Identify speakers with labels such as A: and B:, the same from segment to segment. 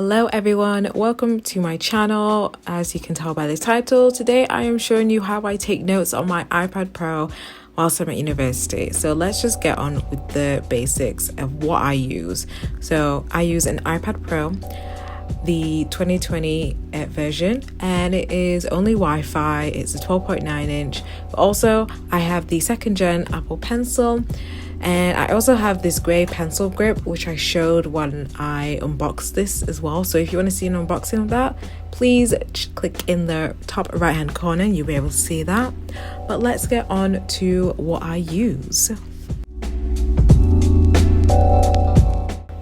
A: Hello everyone, welcome to my channel. As you can tell by the title, today I am showing you how I take notes on my iPad Pro whilst I'm at university. So let's just get on with the basics of what I use. So I use an iPad Pro, the 2020 version, and it is only Wi-Fi. It's a 12.9 inch, but also I have the second gen Apple Pencil. And I also have this grey pencil grip, which I showed when I unboxed this as well. So if you want to see an unboxing of that, please click in the top right hand corner and you'll be able to see that. But let's get on to what I use.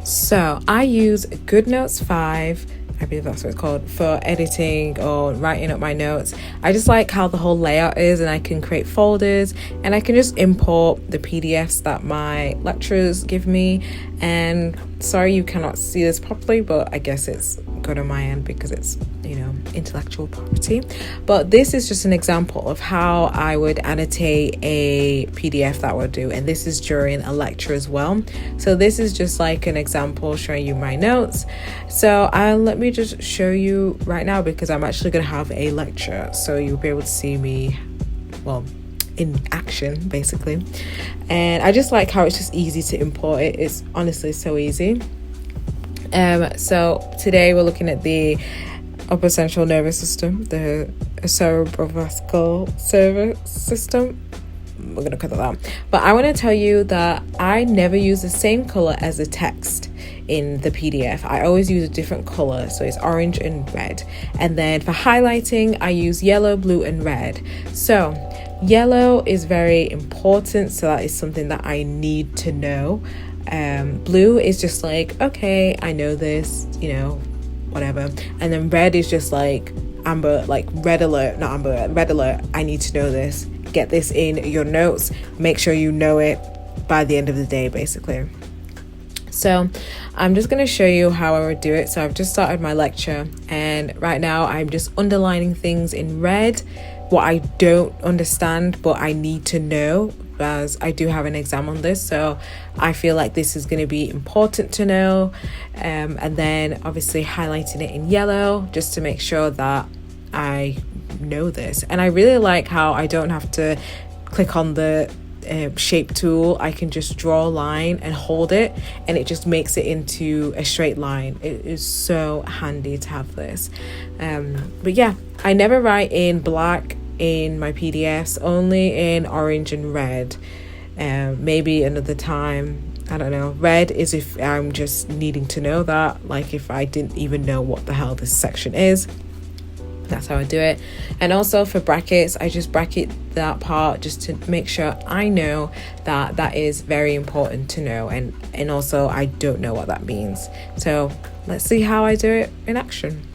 A: So I use GoodNotes 5, I believe that's what it's called, for editing or writing up my notes. I just like how the whole layout is, and I can create folders and I can just import the PDFs that my lecturers give me. And sorry you cannot see this properly, but I guess it's good on my end because it's, intellectual property. But this is just an example of how I would annotate a PDF that would do, and this is during a lecture as well. So this is just like an example showing you my notes. So let me just show you right now, because I'm actually going to have a lecture, so you'll be able to see me, in action basically. And I just like how it's just easy to import it. It's honestly so easy. So today we're looking at the upper central nervous system, the cerebrovascular system. We're gonna cut that out. But I want to tell you that I never use the same color as the text in the PDF. I always use a different color, so it's orange and red. And then for highlighting, I use yellow, blue, and red. So yellow is very important, so that is something that I need to know. Blue is just like, okay, I know this, whatever. And then red is just like amber, like red alert, not amber, red alert. I need to know this. Get this in your notes. Make sure you know it by the end of the day, basically. So I'm just going to show you how I would do it. So I've just started my lecture, and right now I'm just underlining things in red, what I don't understand but I need to know, as I do have an exam on this, so I feel like this is going to be important to know. And then obviously highlighting it in yellow just to make sure that I know this. And I really like how I don't have to click on the shape tool. I can just draw a line and hold it, and it just makes it into a straight line. It is so handy to have this. But yeah, I never write in black in my PDFs, only in orange and red. Maybe another time, I don't know. Red is if I'm just needing to know that, like if I didn't even know what the hell this section is. That's how I do it. And also for brackets, I just bracket that part just to make sure I know that that is very important to know, and also I don't know what that means. So let's see how I do it in action.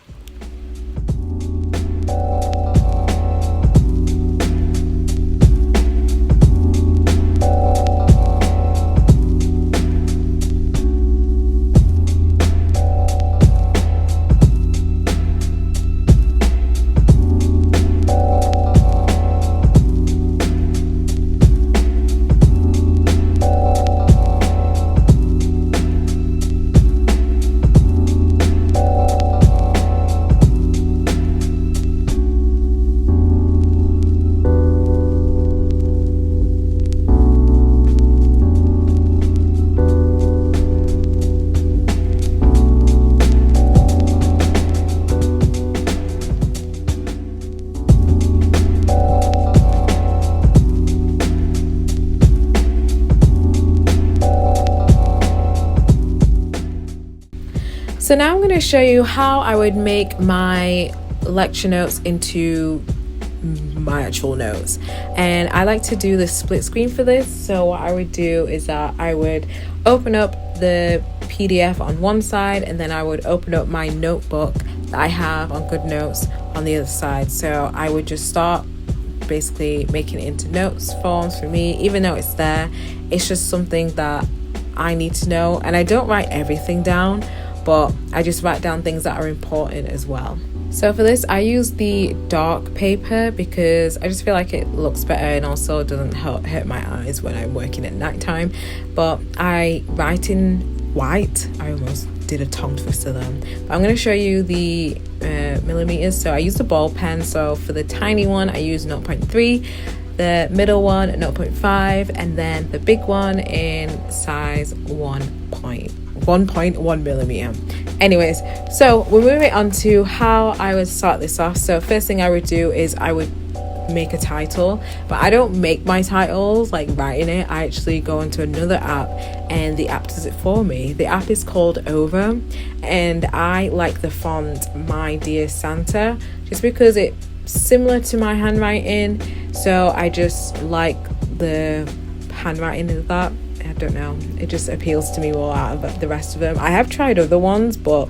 A: So now I'm going to show you how I would make my lecture notes into my actual notes. And I like to do the split screen for this. So what I would do is that I would open up the PDF on one side, and then I would open up my notebook that I have on GoodNotes on the other side. So I would just start basically making it into notes forms for me. Even though it's there, it's just something that I need to know. And I don't write everything down, but I just write down things that are important as well. So for this, I use the dark paper because I just feel like it looks better, and also doesn't hurt my eyes when I'm working at nighttime. But I write in white. I almost did a tongue twister then. But I'm going to show you the millimeters. So I used a ball pen. So for the tiny one, I used 0.3, the middle one 0.5, and then the big one in size 1.1 millimeter. Anyways, so we're moving on to how I would start this off. So first thing I would do is I would make a title, but I don't make my titles like writing it. I actually go into another app and the app does it for me. The app is called Over, and I like the font My Dear Santa just because it's similar to my handwriting, so I just like the handwriting of that. I don't know, it just appeals to me more out of the rest of them. I have tried other ones, but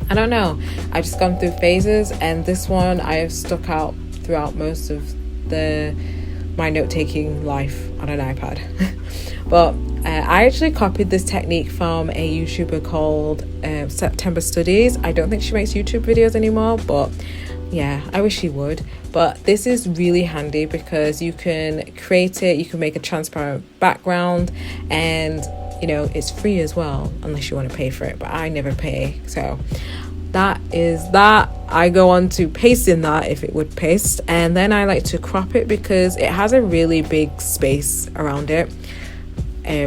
A: I don't know, I've just gone through phases, and this one I have stuck out throughout most of my note-taking life on an iPad. But I actually copied this technique from a YouTuber called September Studies. I don't think she makes YouTube videos anymore, but yeah, I wish she would. But this is really handy because you can create it, you can make a transparent background, and you know, it's free as well, unless you want to pay for it, but I never pay. So that is that. I go on to pasting that if it would paste, and then I like to crop it because it has a really big space around it.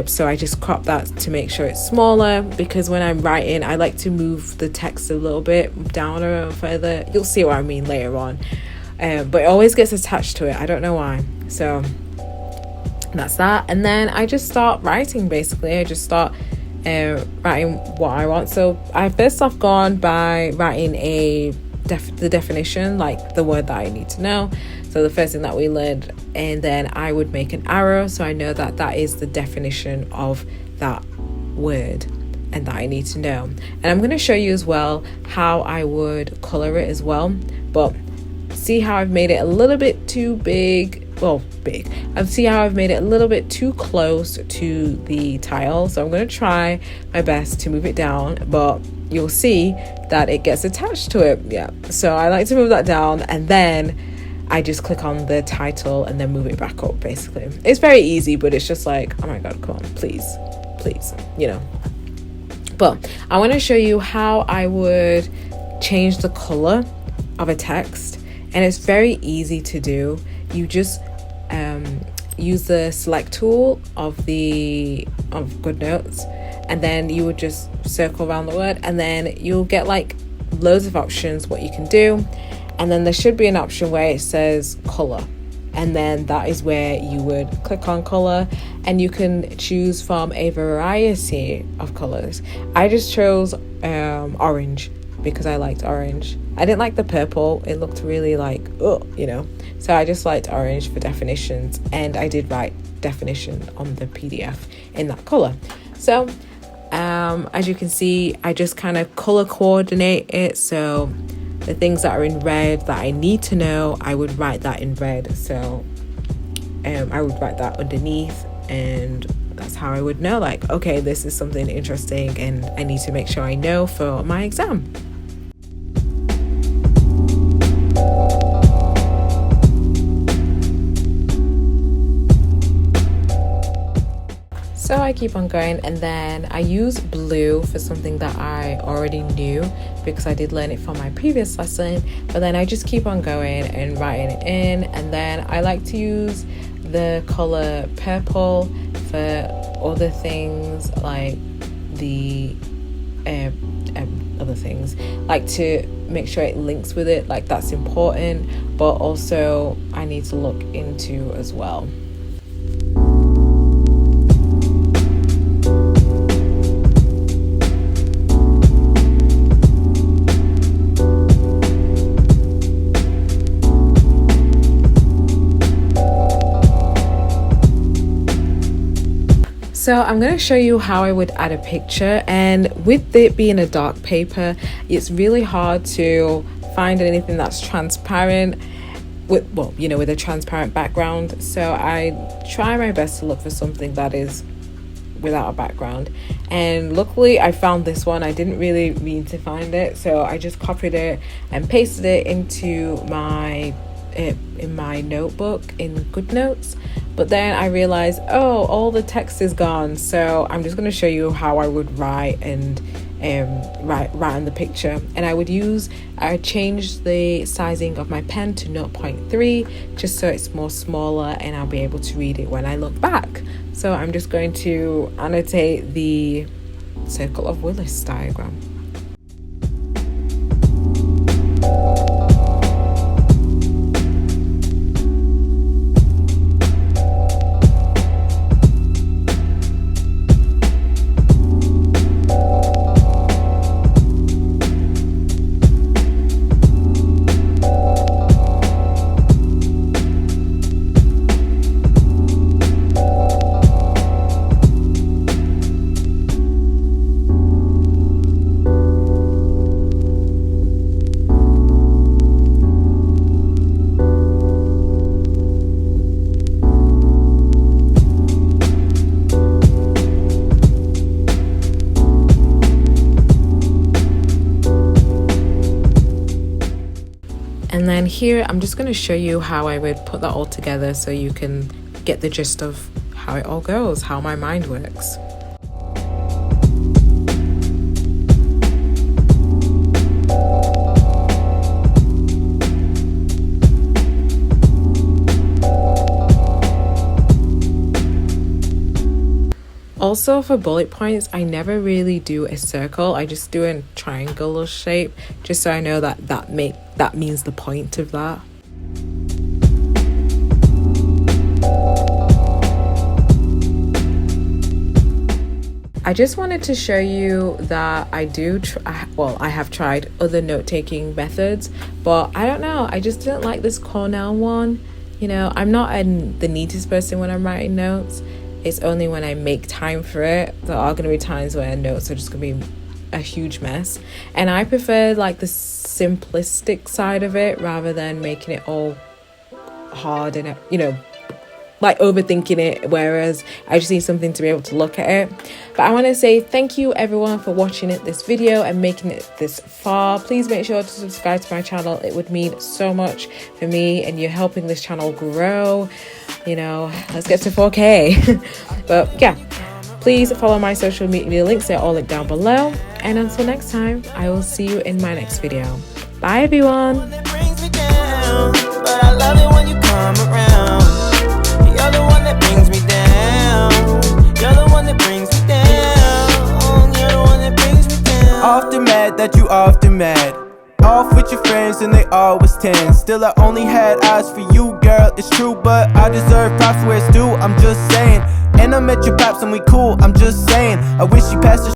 A: So I just crop that to make sure it's smaller, because when I'm writing I like to move the text a little bit down or further. You'll see what I mean later on, but it always gets attached to it. I don't know why. So that's that, and then I just start writing. Basically I just start writing what I want. So I first off gone by writing the definition, like the word that I need to know. So the first thing that we learned, and then I would make an arrow so I know that that is the definition of that word and that I need to know. And I'm going to show you as well how I would color it as well. But see how I've made it a little bit too big. And see how I've made it a little bit too close to the tile. So I'm going to try my best to move it down, but you'll see that it gets attached to it. Yeah. So I like to move that down, and then I just click on the title and then move it back up. Basically, it's very easy, but it's just like, oh my god, come on, please, you know. But I want to show you how I would change the color of a text, and it's very easy to do. You just use the select tool of goodnotes, and then you would just circle around the word, and then you'll get like loads of options what you can do. And then there should be an option where it says color, and then that is where you would click on color, and you can choose from a variety of colors. I just chose orange because I liked orange. I didn't like the purple, it looked really like, you know. So I just liked orange for definitions, and I did write definition on the PDF in that color. So as you can see, I just kind of color coordinate it. So the things that are in red that I need to know, I would write that in red. So I would write that underneath, and that's how I would know, like, okay, this is something interesting and I need to make sure I know for my exam. So I keep on going, and then I use blue for something that I already knew because I did learn it from my previous lesson, but then I just keep on going and writing it in. And then I like to use the color purple for other things, like the other things, like to make sure it links with it, like that's important, but also I need to look into as well. So I'm going to show you how I would add a picture, and with it being a dark paper, it's really hard to find anything that's transparent with a transparent background. So I try my best to look for something that is without a background, and luckily I found this one. I didn't really mean to find it, so I just copied it and pasted it into in my notebook in goodnotes. But then I realized, all the text is gone, so I'm just going to show you how I would write and right on the picture. And I changed the sizing of my pen to 0.3 just so it's more smaller and I'll be able to read it when I look back. So I'm just going to annotate the circle of Willis diagram. And then here, I'm just going to show you how I would put that all together so you can get the gist of how it all goes, how my mind works. Also, for bullet points, I never really do a circle. I just do a triangular shape, just so I know that means the point of that. I just wanted to show you that I have tried other note-taking methods, but I don't know, I just didn't like this Cornell one. You know, I'm not the neatest person when I'm writing notes. It's only when I make time for it. There are going to be times where notes are just going to be a huge mess. And I prefer like the simplistic side of it rather than making it all hard and, you know, like overthinking it, whereas I just need something to be able to look at it. But I want to say thank you everyone for watching this video and making it this far. Please make sure to subscribe to my channel. It would mean so much for me and you're helping this channel grow. You know, let's get to 4K. But yeah, please follow my social media links. They're all linked down below. And until next time, I will see you in my next video. Bye everyone.
B: Often mad that you often mad. Off with your friends and they always tend. Still I only had eyes for you, girl, it's true. But I deserve props where it's due, I'm just saying. And I met your pops and we cool, I'm just saying. I wish you passed the